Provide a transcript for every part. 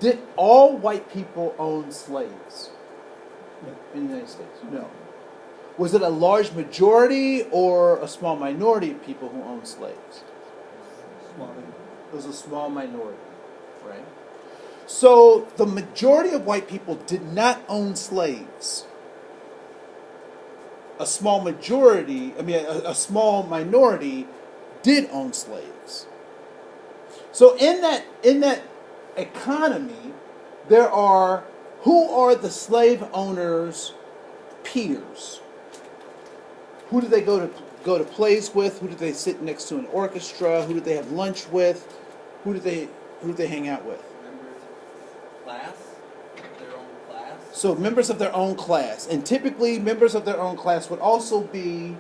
Did all white people own slaves in the United States? No. Was it a large majority or a small minority of people who owned slaves? It was a small minority, right? So the majority of white people did not own slaves. A small minority did own slaves. So in that economy, who are the slave owners' peers? Who do they go to plays with? Who do they sit next to an orchestra? Who do they have lunch with? Who do they hang out with? So members of their own class. And typically members of their own class would also be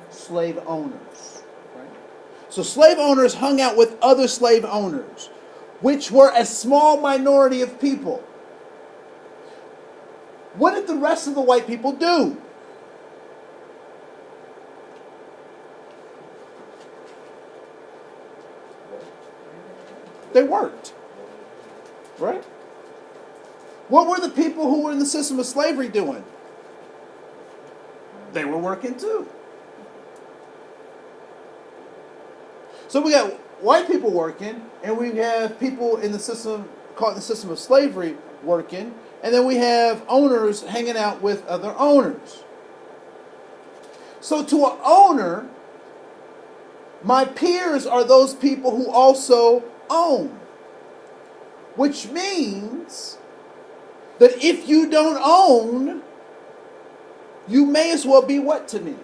slave owners. Right? So slave owners hung out with other slave owners, which were a small minority of people. What did the rest of the white people do? They worked. Right? What were the people who were in the system of slavery doing? They were working too. So we got white people working, and we have people in the system, caught in the system of slavery, working, and then we have owners hanging out with other owners. So to an owner, my peers are those people who also own. Which means that if you don't own, you may as well be what to me?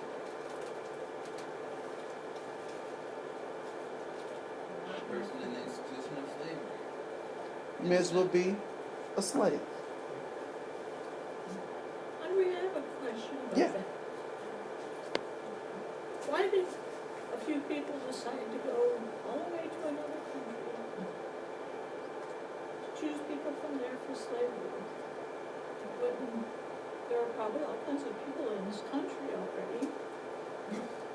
Person in the institution of slavery. You may as well be a slave. Henry, I have a question about Yeah. that. Why did a few people decide to go all the way to another country to choose people from there for slavery? There are probably all kinds of people in this country already,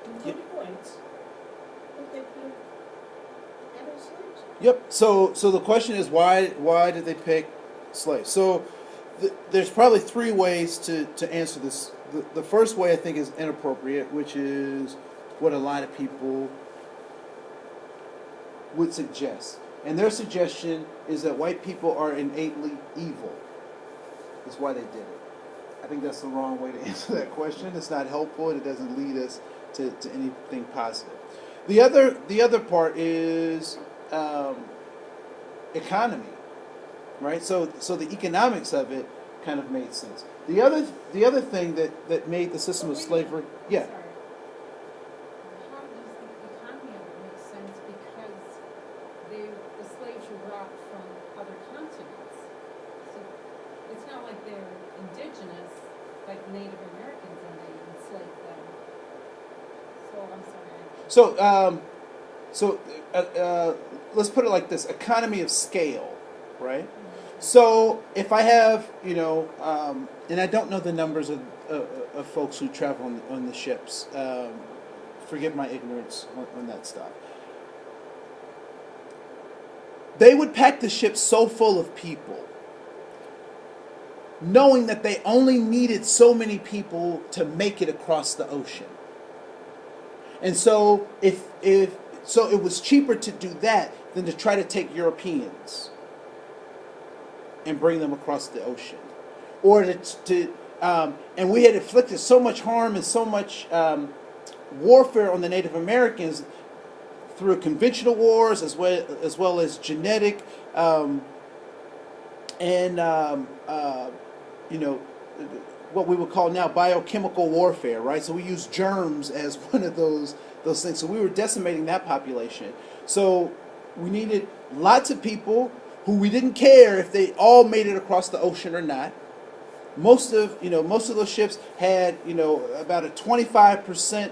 including whites, that they could have had as slaves. Yep. So the question is why did they pick slaves? So there's probably three ways to answer this. The first way I think is inappropriate, which is what a lot of people would suggest. And their suggestion is that white people are innately evil. That's why they did it. I think that's the wrong way to answer that question. It's not helpful, and it doesn't lead us to anything positive. The other part is economy, right? So the economics of it kind of made sense. The other thing that made the system of slavery, yeah. Sorry. How does the economy of it make sense? Because the slaves were brought from other continents. So it's not like they're indigenous, like Native Americans, and they enslaved them. So I'm sorry. Let's put it like this: economy of scale, right? So if I have, and I don't know the numbers of folks who travel on the ships. Forgive my ignorance on that stuff. They would pack the ship so full of people, knowing that they only needed so many people to make it across the ocean. And so so it was cheaper to do that than to try to take Europeans and bring them across the ocean, or and we had inflicted so much harm and so much warfare on the Native Americans through conventional wars as well as genetic what we would call now biochemical warfare, right? So we use germs as one of those things. So we were decimating that population. So we needed lots of people who we didn't care if they all made it across the ocean or not. Most of those ships had about a 25%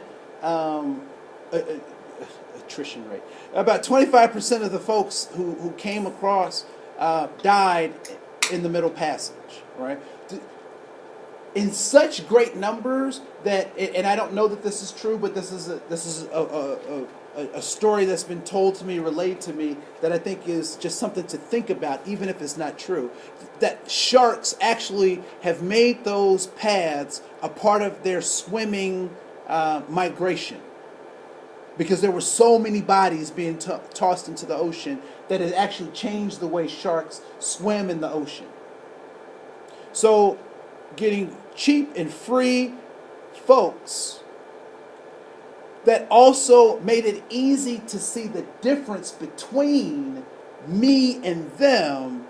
attrition rate. About 25% of the folks who came across died in the Middle Passage, right? In such great numbers that, and I don't know that this is true, but this is a a story that's been told to me, relayed to me, that I think is just something to think about, even if it's not true. That sharks actually have made those paths a part of their swimming migration, because there were so many bodies being tossed into the ocean that it actually changed the way sharks swim in the ocean. So getting cheap and free folks that also made it easy to see the difference between me and them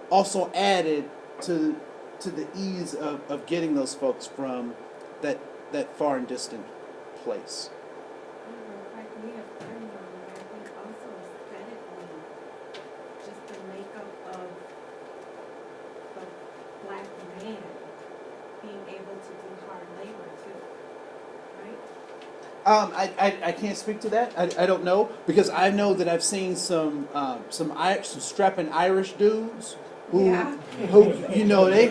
also added to the ease of getting those folks from that far and distant place. We have learned that I think also aesthetically, just the makeup of the black man being able to do hard labor too, right? I can't speak to that. I don't know, because I know that I've seen some strapping Irish dudes who Yeah. you know they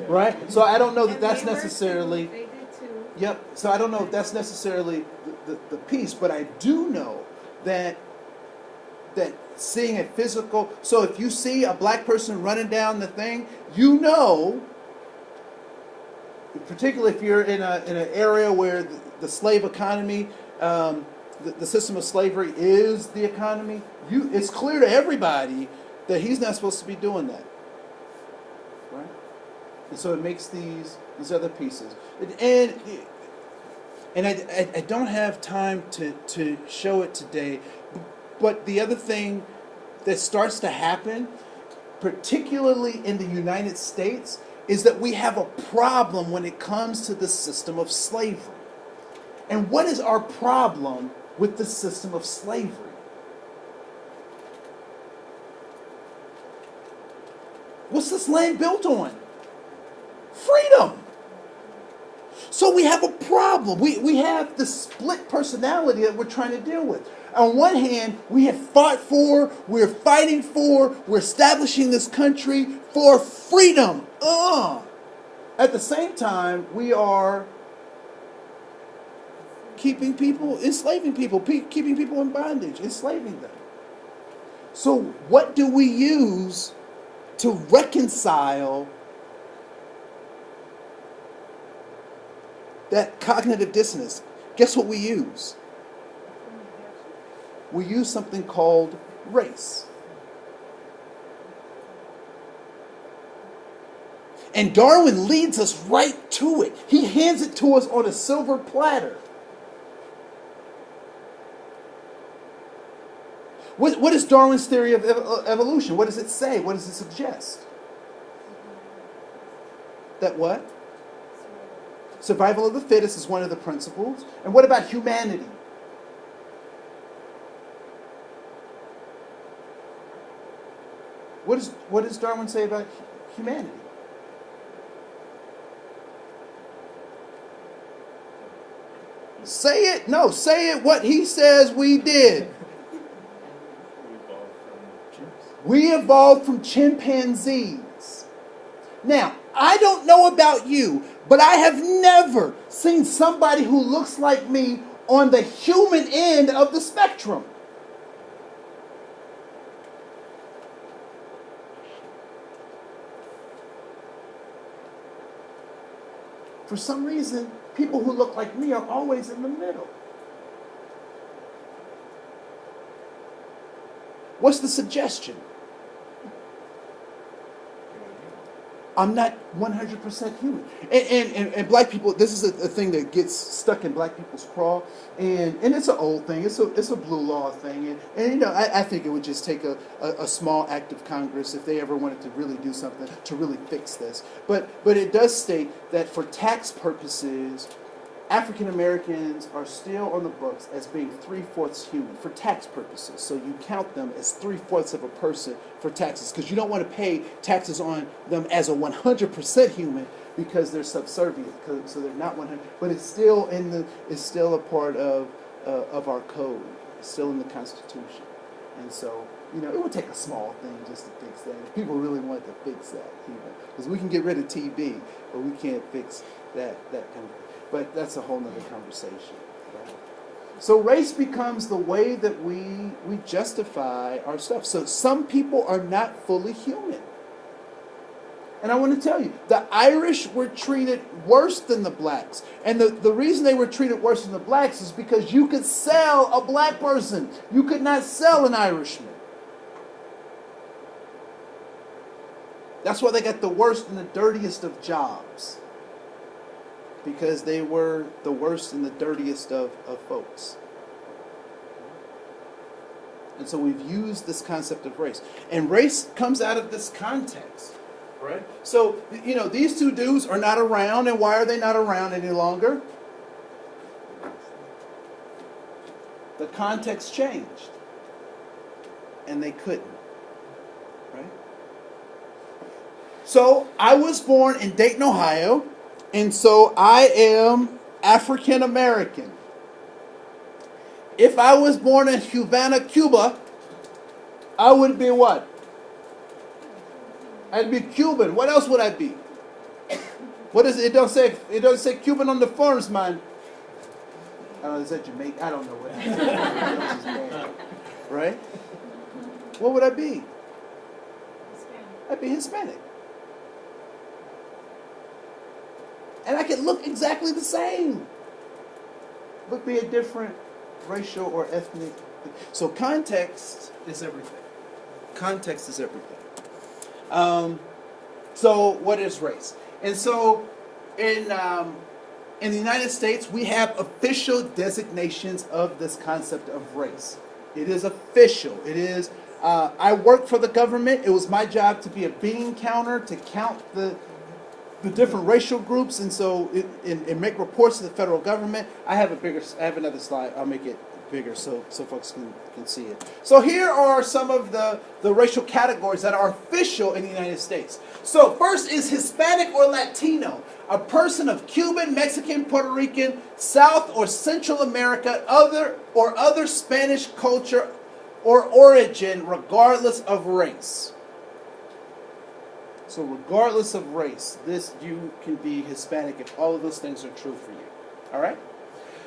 right. So I don't know that And that's they were necessarily. too. They did too. Yep. So I don't know if that's necessarily the piece, but I do know that seeing a physical. So if you see a black person running down the thing, you know, particularly if you're in an area where the slave economy, the system of slavery is the economy, it's clear to everybody that he's not supposed to be doing that, right? And so it makes these other pieces, and I don't have time to show it today, but the other thing that starts to happen, particularly in the United States, is that we have a problem when it comes to the system of slavery. And what is our problem with the system of slavery? What's this land built on? Freedom. So we have a problem. We have the split personality that we're trying to deal with. On one hand, we have fought for, we're fighting for, we're establishing this country for freedom. At the same time, we are keeping people, enslaving people, keeping people in bondage, enslaving them. So what do we use to reconcile that cognitive dissonance? Guess what we use? We use something called race. And Darwin leads us right to it. He hands it to us on a silver platter. What is Darwin's theory of evolution? What does it say? What does it suggest? That what? Survival of the fittest is one of the principles. And what about humanity? What does Darwin say about humanity? Say it. No, say it what he says we did. We evolved from chimpanzees. Now, I don't know about you, but I have never seen somebody who looks like me on the human end of the spectrum. For some reason, people who look like me are always in the middle. What's the suggestion? I'm not 100% human. And black people, this is a thing that gets stuck in black people's craw. And it's an old thing. It's a blue law thing. And you know, I think it would just take a small act of Congress if they ever wanted to really do something to really fix this. But it does state that for tax purposes, African Americans are still on the books as being 3/4 human for tax purposes. So you count them as 3/4 of a person for taxes, because you don't want to pay taxes on them as a 100% human, because they're subservient. So they're not 100, but it's still a part of our code. It's still in the Constitution. And so, you know, it would take a small thing just to fix that. If people really wanted to fix that, because we can get rid of TB, but we can't fix that kind of. But that's a whole nother conversation. Right? So race becomes the way that we justify our stuff. So some people are not fully human. And I want to tell you, the Irish were treated worse than the blacks. And the reason they were treated worse than the blacks is because you could sell a black person. You could not sell an Irishman. That's why they got the worst and the dirtiest of jobs. Because they were the worst and the dirtiest of folks. And so we've used this concept of race. And race comes out of this context. Right? So, these two dudes are not around. And why are they not around any longer? The context changed. And they couldn't. Right? So, I was born in Dayton, Ohio. And so I am African American. If I was born in Havana, Cuba, I would be what? I'd be Cuban. What else would I be? What is it? It doesn't say Cuban on the forms, man. I don't know, is that Jamaican? I don't know what it is. Right? What would I be? I'd be Hispanic. And I could look exactly the same, but be a different racial or ethnic. So context is everything. Context is everything. So what is race? And so in the United States, we have official designations of this concept of race. It is official. It is. I work for the government. It was my job to be a bean counter, to count the different racial groups, and so and make reports to the federal government. I have another slide. I'll make it bigger so folks can see it. So here are some of the racial categories that are official in the United States. So first is Hispanic or Latino, a person of Cuban, Mexican, Puerto Rican, South or Central America, other Spanish culture or origin, regardless of race. So regardless of race, you can be Hispanic if all of those things are true for you. All right?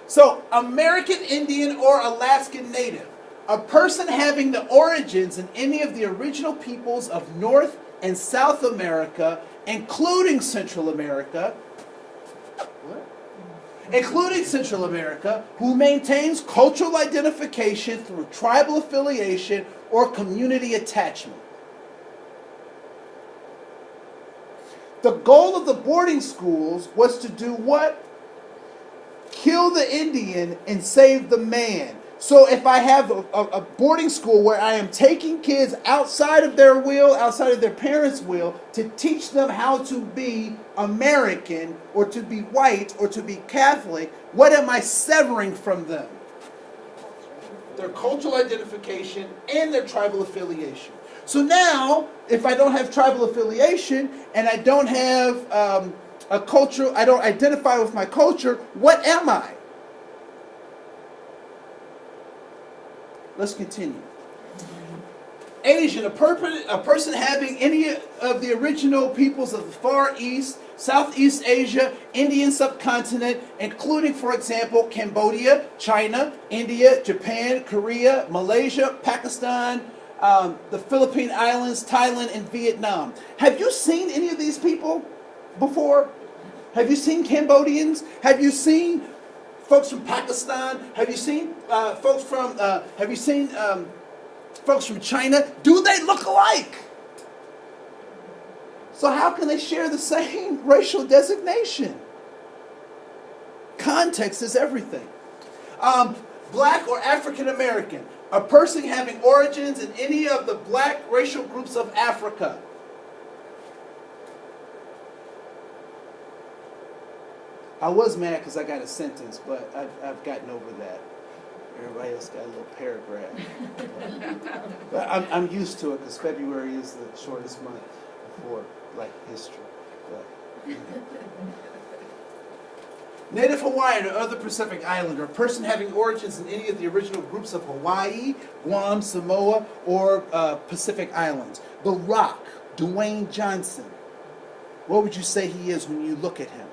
So American Indian or Alaskan Native, a person having the origins in any of the original peoples of North and South America, including Central America, who maintains cultural identification through tribal affiliation or community attachment. The goal of the boarding schools was to do what? Kill the Indian and save the man. So if I have a boarding school where I am taking kids outside of their will, outside of their parents' will, to teach them how to be American or to be white or to be Catholic, what am I severing from them? Their cultural identification and their tribal affiliation. So now, if I don't have tribal affiliation and I don't have a culture, I don't identify with my culture, what am I? Let's continue. Asian, a person having any of the original peoples of the Far East, Southeast Asia, Indian subcontinent, including, for example, Cambodia, China, India, Japan, Korea, Malaysia, Pakistan, the Philippine Islands, Thailand, and Vietnam. Have you seen any of these people before? Have you seen Cambodians? Have you seen folks from Pakistan? Have you seen folks from China? Do they look alike? So how can they share the same racial designation? Context is everything. Black or African American, a person having origins in any of the black racial groups of Africa. I was mad because I got a sentence, but I've gotten over that. Everybody else got a little paragraph. But I'm used to it because February is the shortest month for Black history. But, Native Hawaiian or other Pacific Islander, a person having origins in any of the original groups of Hawaii, Guam, Samoa, or Pacific Islands. The Rock, Dwayne Johnson. What would you say he is when you look at him?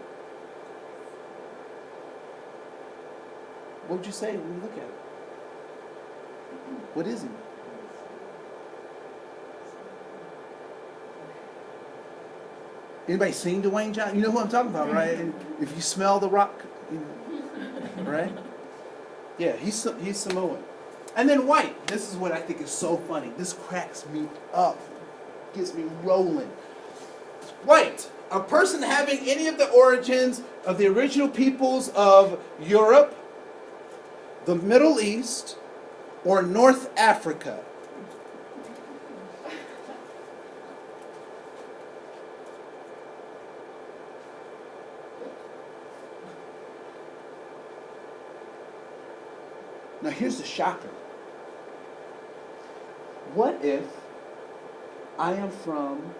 What would you say when you look at it? What is he? Anybody seen Dwayne Johnson? You know who I'm talking about, right? And if you smell the rock, you know, right? Yeah, he's Samoan. And then white. This is what I think is so funny. This cracks me up, gets me rolling. White, a person having any of the origins of the original peoples of Europe, the Middle East, or North Africa. Now here's the shocker. What if I am from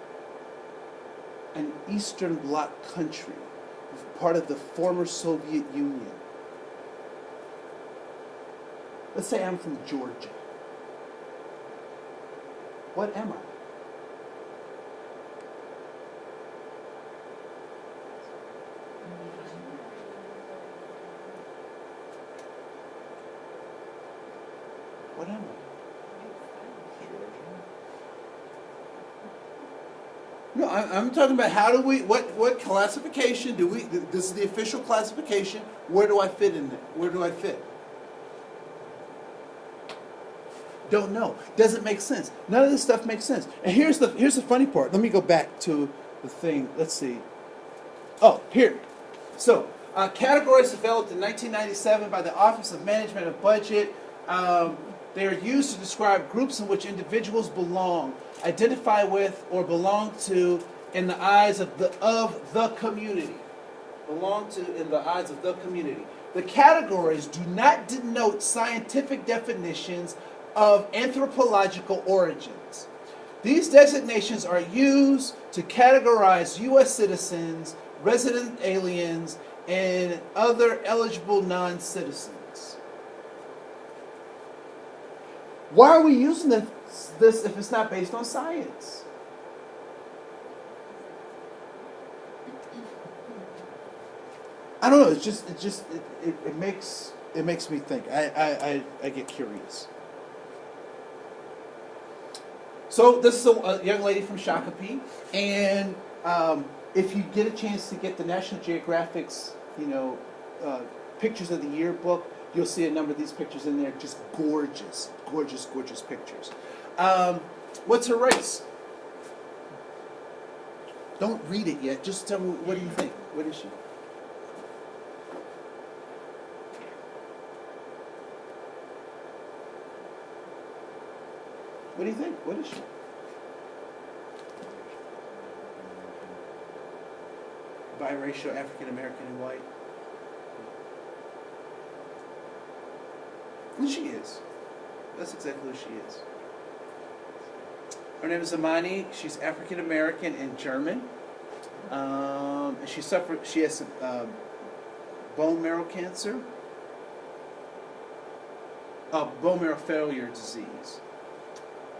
an Eastern Bloc country, part of the former Soviet Union? Let's say I'm from Georgia. What am I? What am I? No, I'm talking about how do we, what classification do we, this is the official classification, where do I fit in there? Where do I fit? Don't know. Doesn't make sense. None of this stuff makes sense. And here's the funny part. Let me go back to the thing. Let's see. Oh, here. So, categories developed in 1997 by the Office of Management of Budget. They are used to describe groups in which individuals belong, identify with, or belong to in the eyes of the community. Belong to in the eyes of the community. The categories do not denote scientific definitions of anthropological origins. These designations are used to categorize U.S. citizens, resident aliens, and other eligible non-citizens. Why are we using this if it's not based on science? I don't know. It makes me think. I get curious. So this is a young lady from Shakopee, and if you get a chance to get the National Geographic's, pictures of the year book, you'll see a number of these pictures in there. Just gorgeous, gorgeous, gorgeous pictures. What's her race? Don't read it yet. Just tell me, what do you think? What is she? What do you think? What is she? Biracial, African American, and white. And she is. That's exactly who she is. Her name is Amani. She's African American and German. And she has bone marrow cancer, bone marrow failure disease.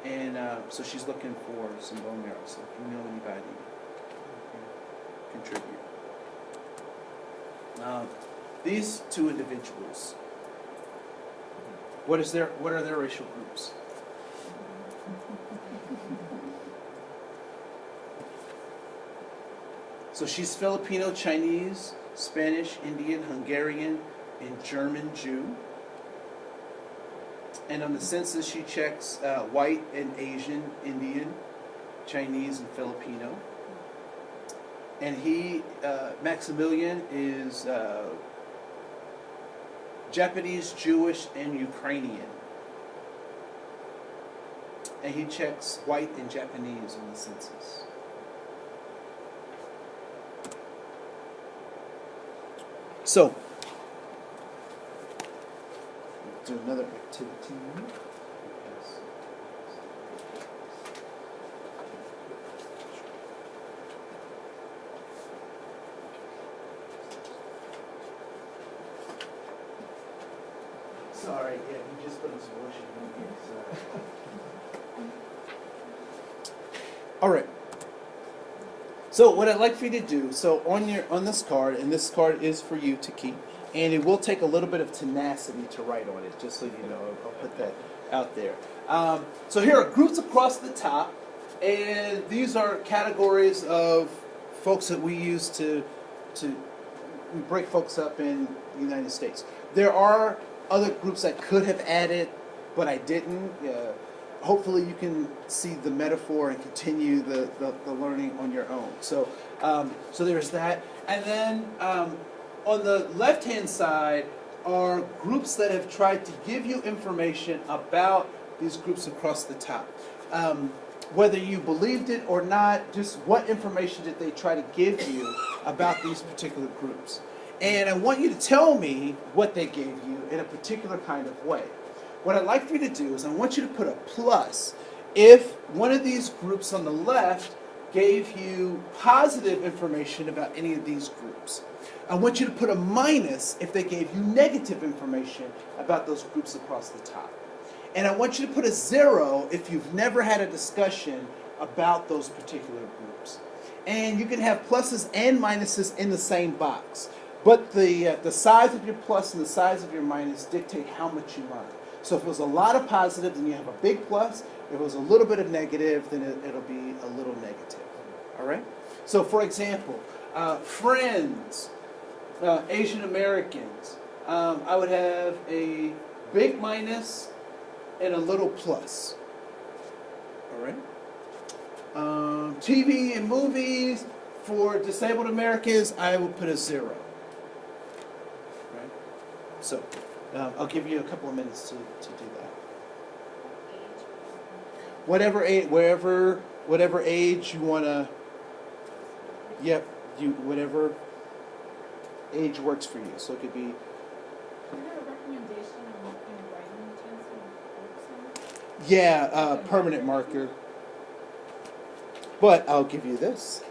And so she's looking for some bone marrow. So if you know anybody, contribute. These two individuals, what are their racial groups? So she's Filipino, Chinese, Spanish, Indian, Hungarian, and German Jew. And on the census, she checks white and Asian, Indian, Chinese, and Filipino. And he, Maximilian, is Japanese, Jewish, and Ukrainian. And he checks white and Japanese on the census. So, do another activity. Sorry, yeah, you just put some worship in here. Sorry. All right. So what I'd like for you to do, so on this card, and this card is for you to keep, and it will take a little bit of tenacity to write on it, just so you know. I'll put that out there. So here are groups across the top, and these are categories of folks that we use to we break folks up in the United States. There are other groups I could have added, but I didn't. Hopefully you can see the metaphor and continue the learning on your own. So there's that. And then on the left-hand side are groups that have tried to give you information about these groups across the top. Whether you believed it or not, just what information did they try to give you about these particular groups. And I want you to tell me what they gave you in a particular kind of way. What I'd like for you to do is I want you to put a plus if one of these groups on the left gave you positive information about any of these groups. I want you to put a minus if they gave you negative information about those groups across the top. And I want you to put a 0 if you've never had a discussion about those particular groups. And you can have pluses and minuses in the same box. But the size of your plus and the size of your minus dictate how much you learn. So if it was a lot of positive, then you have a big plus. If it was a little bit of negative, then it'll be a little negative. All right? So for example, friends, Asian Americans, I would have a big minus and a little plus. All right? TV and movies, for disabled Americans, I will put a 0. Right? So I'll give you a couple of minutes to do that. Whatever age you want to, whatever age works for you. So it could be. Is there a recommendation on what kind of writing utensil works on? Yeah, permanent marker. But I'll give you this.